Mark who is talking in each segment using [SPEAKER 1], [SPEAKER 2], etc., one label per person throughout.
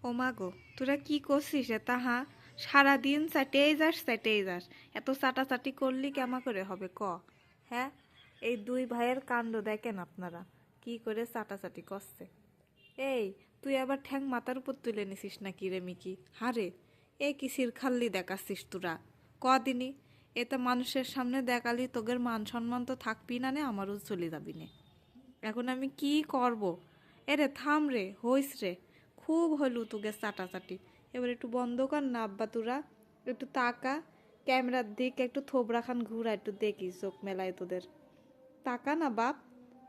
[SPEAKER 1] ও মা গো, তোরা কি করছিস তাহা? সারাদিন চাটেই যাস। এত চাটাচাটি করলি কেমা করে হবে ক? হ্যাঁ, এই দুই ভাইয়ের কাণ্ড দেখেন আপনারা, কি করে চাটাচাটি করছে। এই, তুই আবার ঠ্যাং মাথার উপর তুলে নিছিস নাকি রে মিকি? হারে, এ কিসির খাল্লি দেখাচ্ছিস তোরা? কদিনই এতে মানুষের সামনে দেখালি তোদের মান সম্মান তো থাকবি না নে, আমারও চলে যাবি নে। এখন আমি কি করব? এরে থাম রে, হইস রে, খুব হলু তোকে চাটাচাটি। এবার একটু বন্ধ কর না আব্বা, তোরা একটু তাকা ক্যামেরার দিক, একটু থোবরা খান ঘুরা, একটু দেখি চোখ মেলায় তোদের। তাকা না বাপ,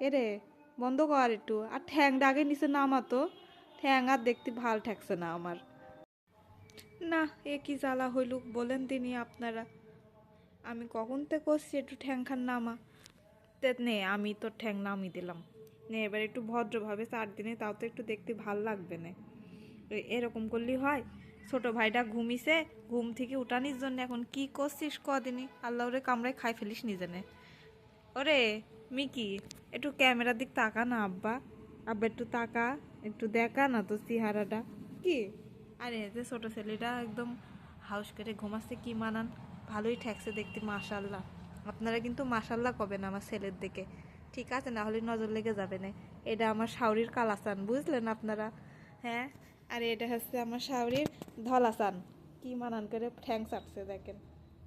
[SPEAKER 1] এরে বন্ধ কর একটু। আর ঠ্যাংটা আগে নিচে নামাতো, ঠ্যাং আর দেখতে ভাল ঠেকছে না আমার। না, এ কি জ্বালা হইলুক বলেন তিনি আপনারা। আমি কখন থেকে করছি একটু ঠ্যাং খান নামা, তে নে আমি তো ঠ্যাং নামি দিলাম। নে এবার একটু ভদ্রভাবে 4 দিনে, তাও তো একটু দেখতে ভাল লাগবে না। এরকম করলেই হয়? ছোট ভাইটা ঘুমিছে, ঘুম থেকে উঠানির জন্য এখন কি করছিস কদিনই? আল্লাহ ওরে কামড়ায় খাই ফেলিস নিজে নে। ওরে মিকি, একটু ক্যামেরার দিক তাকা না আব্বা। আব্বা একটু তাকা, একটু দেখা না তো চেহারাটা কি। আরে যে ছোট ছেলেটা একদম হাউস করে ঘুমাচ্ছে, কি মানান, ভালোই ঠেকছে দেখতে মাশাল্লাহ। আপনারা কিন্তু মাশাল্লাহ কবেন আমার ছেলের দিকে, ঠিক আছে? না হলে নজর লেগে যাবে না। এটা আমার শাওরির কালাসান, বুঝলেন আপনারা? হ্যাঁ, আর এটা হচ্ছে আমার শাওরির ধলাসান। কি মানান করে ঠ্যাং চাটছে দেখেন।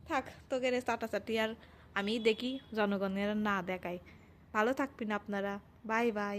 [SPEAKER 1] থাক তোকে রে চাটাচাটি আর আমি দেখি জনগণের না দেখাই। ভালো থাকবেন আপনারা। Bye bye.